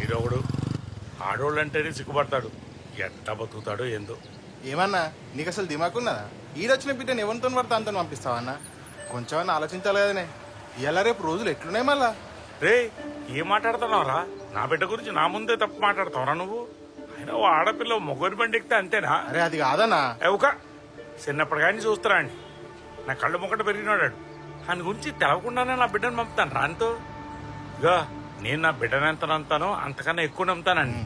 ఈరోడు ఆడోళ్ళు అంటేనే సిగ్గుపడతాడు. ఎంత బతుకుతాడో ఏందో. ఏమన్నా నీకు అసలు దిమాకున్నదా? ఈడొచ్చిన బిడ్డను ఎవరితో పడితే అంత పంపిస్తావా అన్న? కొంచెం ఆలోచించాలి కదనే. ఇలా రేపు రోజులు ఎట్లున్నాయి మళ్ళా? రే ఏం మాట్లాడుతున్నావురా? నా బిడ్డ గురించి నా ముందే తప్పు మాట్లాడతావురా నువ్వు? అయినా ఓ ఆడపిల్ల మొగోని బండి ఎక్కితే అంతేనా? అరే అది కాదన్నా. ఒక చిన్నప్పుడు కానీ చూస్తారా అండి, నా కళ్ళు మొక్కట పెరిగినాడు. ఆయన గురించి తెలవకుండానే నా బిడ్డను పంపుతాను రానితో. ఇగా నేను నా బిడ్డను ఎంత నమ్ముతానో అంతకన్నా ఎక్కువ నమ్ముతానండి.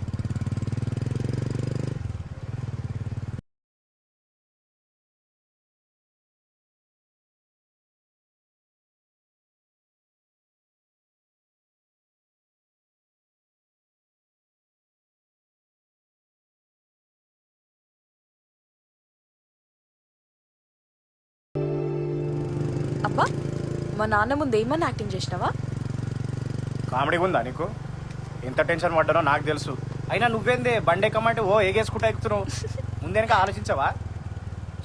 అబ్బా, మా నాన్న ముందు ఏమన్నా యాక్టింగ్ చేసినావా? కామెడీ ఉందా నీకు? ఎంత టెన్షన్ పడ్డానో నాకు తెలుసు. అయినా నువ్వేందే బండి ఎక్కమంటే ఓ ఏగేసుకుంటా ఎక్కుతున్నావు. ముందేనక ఆలోచించావా?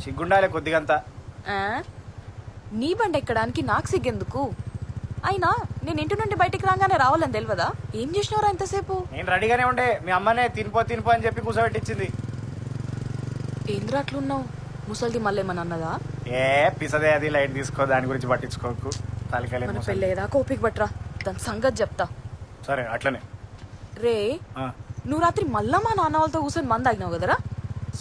సిగ్గుండాలే కొద్దిగంతా. ఆ? నీ బండి ఎక్కడానికి నాకు సిగ్గెందుకు? అయినా నేను ఇంటి నుండి బయటికి రాగానే రావాలని తెలియదా? ఏం చేసినవరా ఇంతసేపు? నేను రెడీగానే ఉండే, మీ అమ్మనే తినిపో అని చెప్పి కూర్చోబెట్టించింది. ఏంద్రా అట్లున్నావు? ముసలిది మళ్ళీ ఏమన్నా అన్నదా? ఏ పిసదే, అది లైట్ తీసుకో, దాని గురించి పట్టించుకోకు. మన తలకాయలేదు. పెళ్ళేదా కోపిక పట్రా, దాని సంగతి చెప్తా. సరే అట్లనే. రే, ఆ, నువ్వు రాత్రి మళ్ళా మా నాన్న వాళ్ళతో కూర్చొని మంది తాగినావు కదరా?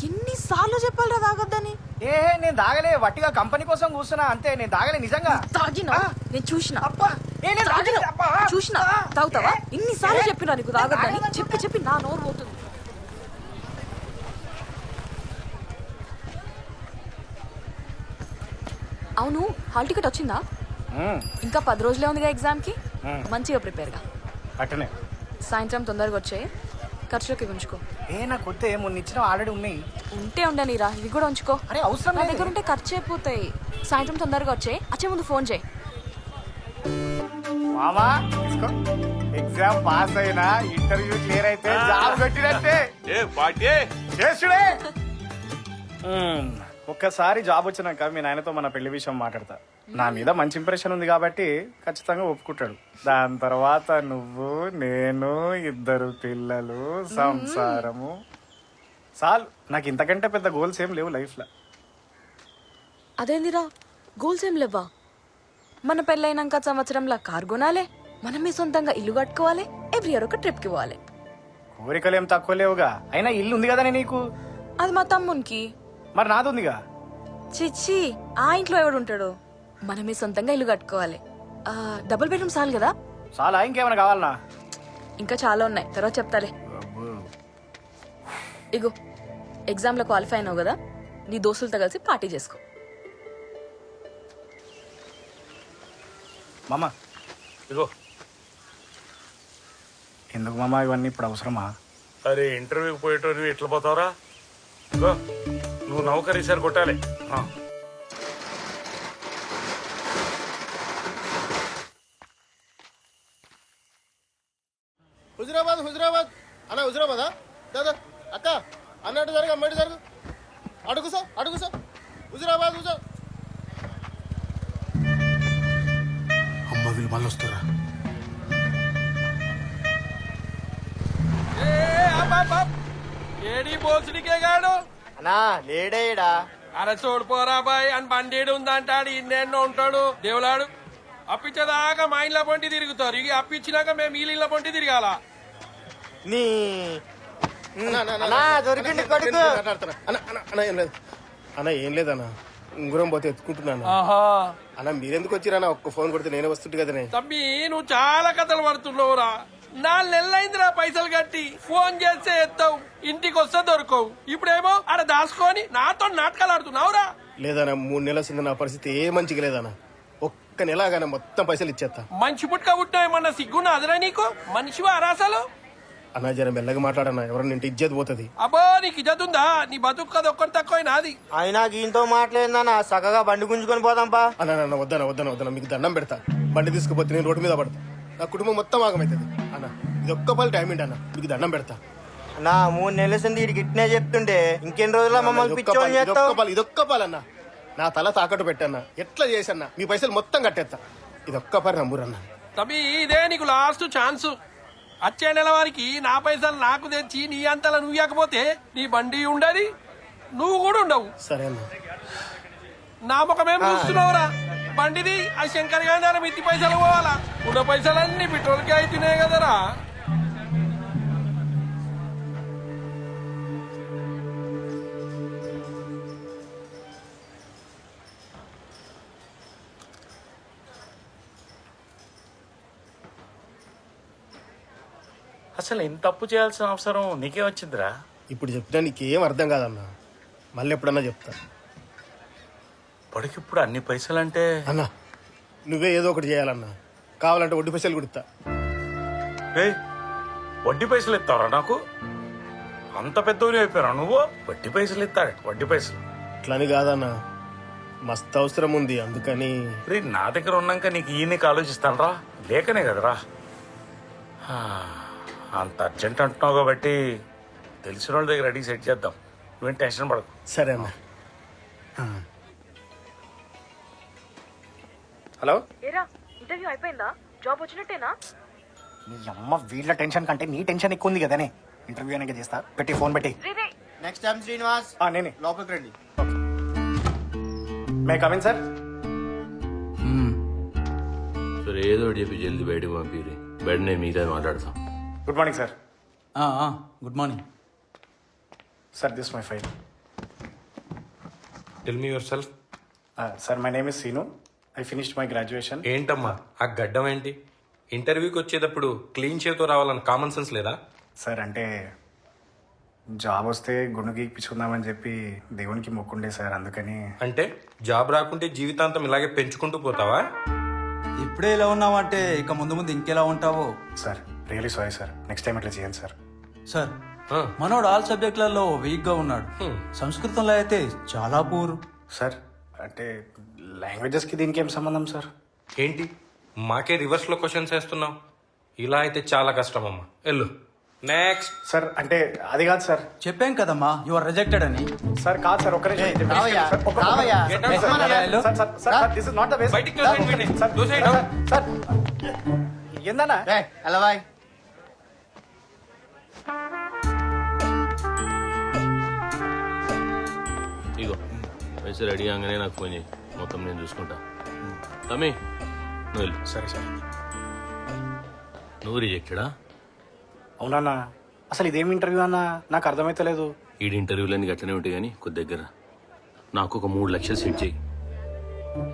ఎన్నిసార్లు చెప్పాలరా తాగొద్దని? ఏ నేను దాగలే, వట్టిగా కంపెనీ కోసం కూర్చున్నా అంతే. నేను దాగలే నిజంగా. తాగినా? నేను చూసిన. అబ్బా, ఏ నేను తాగలే, అబ్బా. చూసిన. తాగుతావా? ఇన్నిసార్లు చెప్పినా నీకు తాగొద్దని. చెప్పి నా నోరు పోతుంది. అవును, హాల్ టికెట్ వచ్చిందా? ఇంకా 10 రోజులే ఉందిగా ఎగ్జామ్ కి. మంచిగా ప్రిపేర్ గా. అట్టనే. సాయంత్రం తొందరగా వచ్చే, ఖర్చులోకి ఉంచుకో. ఏ నాకు వద్దే, మొన్న ఇచ్చిన ఆల్రెడీ ఉన్నాయి. ఉంటే ఉండనిరా, ఇవి కూడా ఉంచుకో. అరే అవసరం నా లేదు. దగ్గర ఉంటే ఖర్చు అయిపోతాయి. సాయంత్రం తొందరగా వచ్చే ముందు ఫోన్ చేయి. మామా తీసుకో. ఎగ్జామ్ పాస్ అయినా ఇంటర్వ్యూ క్లియర్ అయితే జాబ్ పెట్టినట్టే. చేసుడే. ఒక్కసారి జాబ్ వచ్చినాక మీ నాయనతో మన పెళ్లి విషయం మాట్లాడతా. నా మీద మంచి ఇంప్రెషన్ ఉంది కాబట్టి ఖచ్చితంగా ఒప్పుకుంటాడు. దాని తర్వాత నువ్వు, నేను, 2 పిల్లలు, సంసారము. చాలు, నాకు ఇంతకంటే పెద్ద గోల్స్ ఏం లేవు లైఫ్ లో. అదేందిరా, గోల్స్ ఏం లేవా? మన పెళ్ళైనాక సంవత్సరంలా కారు కొనాలి, మనమే సొంతంగా ఇల్లు కట్టుకోవాలి, ఎవ్రీ ఇయర్ ఒక ట్రిప్ కి పోవాలి. కోరికలు ఏం తక్కువ లేవుగా. అయినా ఇల్లు ఉంది కదనే నీకు. అది మా తమ్మునికి. మరి నాది ఉందిగా. చిచ్చి, ఆ ఇంట్లో ఎవడు ఉంటాడు? మనమే సొంతంగా ఇల్లు కట్టుకోవాలి. డబుల్ బెడ్రూమ్ చాలు కదా? చాలా, ఇంకేమైనా కావాలనా? ఇంకా చాలా ఉన్నాయి, తర్వాత చెప్తాలే. ఇగో, ఎగ్జామ్ లో క్వాలిఫై అయినావు కదా, నీ దోస్తులతో కలిసి పార్టీ చేసుకో. మామ ఇగో. ఎందుకు మామ ఇవన్నీ ఇప్పుడు అవసరమా? అరే ఇంటర్వ్యూకి పోయేటో నువ్వు ఎట్లా పోతావురా? ఇగో, నువ్వు నౌకరీ సార్ కొట్టాలి. హుజురాబాద్ అన్న, హుజురాబాదా? దాదా అక్క అన్నట్టు జరుగు, అమ్మటి జరుగు. అడుగు సార్ హుజురాబాద్. అమ్మ వీళ్ళు మళ్ళీ వస్తారా? ఏడి బోసుడికే గాడు అన్నా లేడేడా. అరే చూడిపోరా బాయ్ అని బండేడు ఉందంటాడు, ఇన్నేళ్ళో ఉంటాడు దేవులాడు. అప్పించేదాకా మా ఇంట్లో పొంటి తిరుగుతారు, ఇక అప్పించినాక మేము ఈ ఇళ్ళ పొంటి తిరగాల. నీ దొరికింది కొడుకు. అన్న ఏం లేదన్న, ఉంగురం పోతే ఎత్తుకుంటున్నాను. అన్న మీరెందుకు వచ్చిరన్న? ఒక్క ఫోన్ కొడితే నేనే వస్తుంటే కదనే. తమ్మి నువ్వు చాలా కథలు పడుతున్నావురా. 4 నెలలైందిరా పైసలు కట్టి, ఫోన్ చేస్తే ఎత్తావు, ఇంటికి వస్తే దొరకవు. ఇప్పుడేమో ఆడ దాచుకొని నాతో నాటకాలు ఆడుతున్నావురా. లేదన్న, 3 నెలల కింద నా పరిస్థితి ఏ మంచిగా లేదన్న. ఒక్క నెలగానే మొత్తం పైసలు ఇచ్చేస్తా. మంచి పుట్టుక పుట్టామన్నా సిగ్గున్నా అదరా నీకు? మనిషివా అరాసలు? అన్న జర మెల్లగా మాట్లాడన్నా, ఎవరన్నా ఇంటి ఇజ్జత్ పోతుంది. అబ్బో నీకు ఇజ్జత్ ఉందా? నీ బతుకు కదా ఒక్కటి తక్కువ నాది. అయినా గీంతో మాట్లాడిందన్నా, చక్కగా బండి గుంజుకొని పోదాంపా. అన్న వద్దన మీకు దండం పెడతా. బండి తీసుకుపోతే నేను రోడ్డు మీద పడతా, నా కుటుంబం మొత్తం ఆగమవుతుంది. అన్న ఇది ఒక్క పలు టైం ఏంటి అన్న, మీకు దండం పెడతా. నా 3 నెలల సంది వీడికి ఇట్నే చెప్తుండే ఇంకెన్ని రోజుల్లో మమ్మల్ని పిచ్చోని చేస్తావు? ఇదొక్క పాలన్న, నా తల తాకట్టు పెట్టన్న, ఎట్లా చేసన్నా మీ పైసలు మొత్తం కట్టేస్తా. ఇదొక్క పని నమ్మురన్న. తమ్మి ఇదే నీకు లాస్ట్ ఛాన్స్. వచ్చే నెల వారికి నా పైసలు నాకు తెచ్చి నీ అంతలా నువ్వు ఇవ్వకపోతే నీ బండి ఉండదు, నువ్వు కూడా ఉండవు. సరే అన్న. నా ముఖమేం చూస్తున్నావురా? బండిది ఆ శంకర్ గారి మిత్తి పైసలు పోవాలా? ఉన్న పైసలన్నీ పెట్రోల్కి అవుతున్నాయి కదరా. అసలు ఇంత తప్పు చేయాల్సిన అవసరం నీకే వచ్చిందిరా? ఇప్పుడు చెప్పినా నీకేం అర్థం కాదన్నా. మళ్ళీ ఎప్పుడన్నా చెప్తా. ఇప్పటికిప్పుడు అన్ని పైసలంటే అన్నా నువ్వే ఏదో ఒకటి చేయాలన్నా. కావాలంటే వడ్డీ పైసలు కుడతా. ఏయ్, వడ్డీ పైసలు ఇస్తావరా నాకు? అంత పెద్దోని అయిపోయారా నువ్వు? వడ్డీ పైసలు ఇస్తాడు, వడ్డీ పైసలు. అట్లని కాదన్నా, మస్తు అవసరం ఉంది అందుకని. రే, నా దగ్గర ఉన్నాక నీకు ఈయనకి ఆలోచిస్తానరా? లేకనే కదరా. హా, అంత అర్జెంట్ అంటున్నావు కాబట్టి తెలిసిన వాళ్ళ దగ్గర అడిగి సెట్ చేద్దాం. నువ్వేం టెన్షన్ పడకు. సరే అన్నా. హలో, ఏరా ఇంటర్వ్యూ అయిపోయిందా? జాబ్ వచ్చినట్టేనా? నీ అమ్మ వీళ్ళ టెన్షన్ కంటే నీ టెన్షన్ ఎక్కువ ఉంది కదనే. ఇంటర్వ్యూ అనేది చేస్తా, పెట్టి ఫోన్ పెట్టి. నెక్స్ట్ టైం శ్రీనివాస్ నేనే లోపలికి రండి. May come in sir. సరే ఏదో ఒకటి చెప్పి జల్దీ బయటకు పంపిరి. బయట నేను మీతో మాట్లాడతాం. Good morning sir. Good morning. Sir this my file. Tell me yourself. Sir my name is Seenu. I finished my graduation. ఏంటమ్మా ఆ గడ్డం ఏంటి? ఇంటర్వ్యూకి వచ్చేటప్పుడు క్లీన్ చేతో రావాలని కామన్ సెన్స్ లేదా? సార్ అంటే జాబ్ వస్తే గుండు గీక్పించుకుందామని చెప్పి దేవునికి మొక్కుండే సార్, అందుకని. అంటే జాబ్ రాకుంటే జీవితాంతం ఇలాగే పెంచుకుంటూ పోతావా? ఇప్పుడే ఇలా ఉన్నావంటే ఇక ముందు ముందు ఇంకెలా ఉంటావో. Sir really sorry sir, next time ఇట్లా చేయండి సార్. సార్ మనోడు ఆల్ సబ్జెక్టులలో వీక్ గా ఉన్నాడు. సంస్కృతంలో అయితే చాలా పూర్. సార్ అంటే లాంగ్వేజెస్కి దీనికి ఏం సంబంధం సార్? ఏంటి మాకే రివర్స్లో క్వశ్చన్స్ వేస్తున్నావు? ఇలా అయితే చాలా కష్టం అమ్మా. వెళ్ళు నెక్స్ట్. సార్ అంటే అది కాదు సార్. చెప్పాం కదమ్మా యు ఆర్ రిజెక్టెడ్ అని. సార్ కాదు సార్, ఒక్క నిమిషం. This is not the way. బయటికి తోసేయండి వీడిని. తోసేయండి. సార్ ఏందన్నా? అలా బాయ్. ఇగో పైసలు రెడీ కాగానే నాకు ఫోన్ చేయి, మొత్తం నేను చూసుకుంటా. తమ్మి నువ్వు వెళ్ళు. సరే సరే. నువ్వు రిజెక్టెడా? అవునన్నా, అసలు ఇదేం ఇంటర్వ్యూ అన్నా, నాకు అర్థమైతలేదు. ఈడి ఇంటర్వ్యూలన్నీ గట్లనే ఉంటాయి కానీ కొద్ది దగ్గర నాకు ఒక 3 లక్షలు సెట్ చేయి.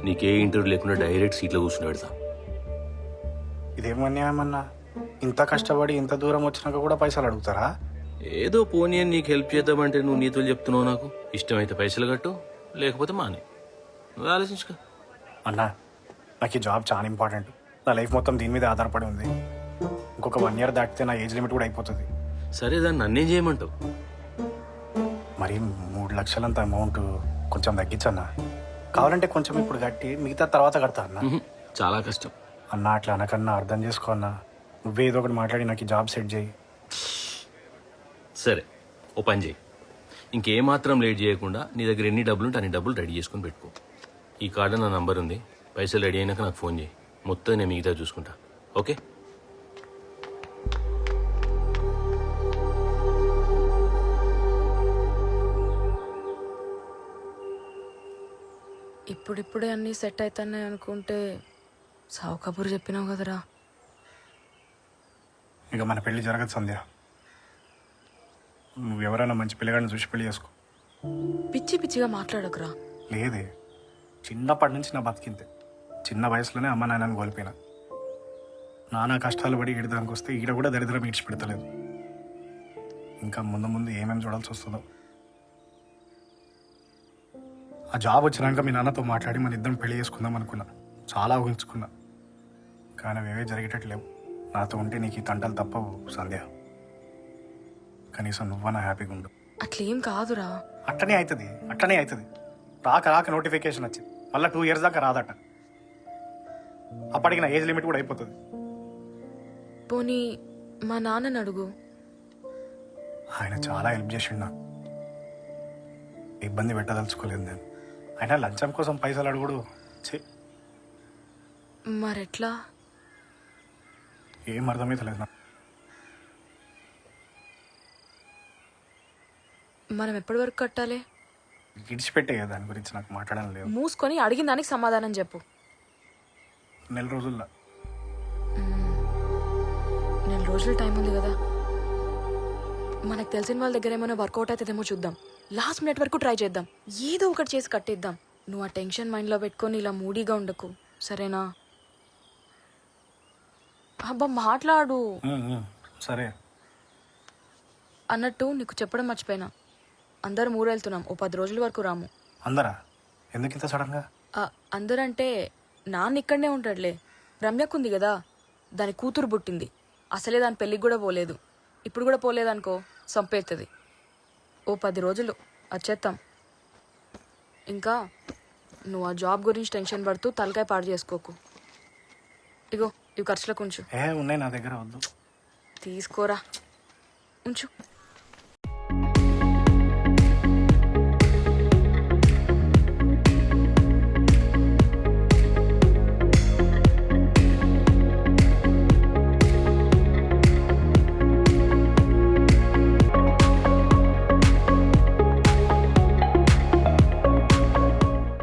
నీకే ఇంటర్వ్యూ లేకుండా డైరెక్ట్ సీట్లో కూర్చుని పెడతా. ఇదేం అన్యాయమన్నా, ఇంత కష్టపడి ఇంత దూరం వచ్చినాక కూడా పైసలు అడుగుతారా? ఏదో పోనీ అని నీకు హెల్ప్ చేద్దామంటే నువ్వు నీతులు చెప్తున్నావు. నాకు ఇష్టమైతే పైసలు కట్టు, లేకపోతే మానే. నువ్వు ఆలోచించుకో. అన్నా నాకు ఈ జాబ్ చాలా ఇంపార్టెంట్. నా లైఫ్ మొత్తం దీని మీద ఆధారపడి ఉంది. ఇంకొక 1 year దాటితే నా ఏజ్ లిమిట్ కూడా అయిపోతుంది. సరే దాన్ని నన్నేం చేయమంటావు? మరి 3 లక్షలంత అమౌంట్ కొంచెం తగ్గించన్నా. కావాలంటే కొంచెం ఇప్పుడు కట్టి మిగతా తర్వాత కడతా అన్న. చాలా కష్టం అన్నా, అట్లా అనకన్నా అర్థం చేసుకో అన్నా. నువ్వే ఏదో ఒకటి మాట్లాడి నాకు ఈ జాబ్ సెట్ చేయి. సరే ఓ పని చేయి, ఇంకేమాత్రం లేట్ చేయకుండా నీ దగ్గర ఎన్ని డబ్బులు ఉంటే అన్ని డబ్బులు రెడీ చేసుకుని పెట్టుకో. ఈ కార్డు నా నంబర్ ఉంది. పైసలు రెడీ అయినాక నాకు ఫోన్ చేయి, మొత్తం నేను మిగతా చూసుకుంటా. ఓకే? ఇప్పుడిప్పుడే అన్నీ సెట్ అవుతున్నాయి అనుకుంటే సావు కబురు చెప్పినావు కదరా. ఇక మన పెళ్లి జరగదు సంధ్య. నువ్వు ఎవరైనా మంచి పిల్లగాడిని చూసి పెళ్లి చేసుకో. పిచ్చి పిచ్చిగా మాట్లాడకురా. లేదే, చిన్నప్పటి నుంచి నా బతికింతే. చిన్న వయసులోనే అమ్మ నాన్నని కోల్పోయినా. నానా కష్టాలు పడి ఈడదానికి వస్తే ఈడ కూడా దరిద్రం ఈడ్చిపెడతలేదు. ఇంకా ముందు ముందు ఏమేమి చూడాల్సి వస్తుందో. ఆ జాబ్ వచ్చినాక మీ నాన్నతో మాట్లాడి మన ఇద్దరం పెళ్లి చేసుకుందాం అనుకున్నా. చాలా ఊహించుకున్నా, కానీ అవేవే జరిగేటట్లేవు. నాతో ఉంటే నీకు ఈ తంటలు తప్పవు సంధ్య. కనీసం నువ్వన్నా హ్యాపీగా ఉండు. అట్లేం కాదురా. అట్లనే అవుతుంది. రాక నోటిఫికేషన్ వచ్చింది. మళ్ళీ 2 years దాకా రాదట. అప్పటికి నా ఏజ్ లిమిట్ కూడా అయిపోతుంది. పోనీ మా నాన్నని అడుగు. ఆయన చాలా హెల్ప్ చేసిండు నాకు. ఇబ్బంది పెట్టదలుచుకోలేదు నేను. ఆయన లంచం కోసం పైసలు అడుగుడు మరెట్లా? ఏం అర్థమైతలేదు నాకు. మనం ఎప్పటి వరకు కట్టాలి? విడిచిపెట్టే దాని గురించి నాకు మాట్లాడడం లేవు. మూసుకొని అడిగిన దానికి సమాధానం చెప్పు. 4 రోజుల్లో. 4 రోజులు టైం ఉంది కదా, మనకు తెలిసిన వాళ్ళ దగ్గర ఏమైనా వర్కౌట్ అవుతుందేమో చూద్దాం. లాస్ట్ మినిట్ వరకు ట్రై చేద్దాం. ఏదో ఒకటి చేసి కట్టేద్దాం. నువ్వు ఆ టెన్షన్ మైండ్లో పెట్టుకొని ఇలా మూడీగా ఉండకు, సరేనా? అబ్బా మాట్లాడు. సరే. అన్నట్టు నీకు చెప్పడం మర్చిపోయినా, అందరం ఊరు వెళ్తున్నాం. ఓ 10 రోజుల వరకు రాము. అందరా? ఎందుకు ఇంత సడన్గా? అందరంటే నాన్న ఇక్కడనే ఉంటాడులే. రమ్యకుంది కదా, దాని కూతురు పుట్టింది. అసలే దాని పెళ్ళికి కూడా పోలేదు. ఇప్పుడు కూడా పోలేదనుకో చంపేస్తుంది. ఓ 10 రోజులు వచ్చేస్తాం. ఇంకా నువ్వు ఆ జాబ్ గురించి టెన్షన్ పడుతూ తలకాయ పాడు చేసుకోకు. ఇగో ఇవి ఖర్చులకు ఉంచు. ఉన్నాయి నా దగ్గర, వద్దు. తీసుకోరా, ఉంచు.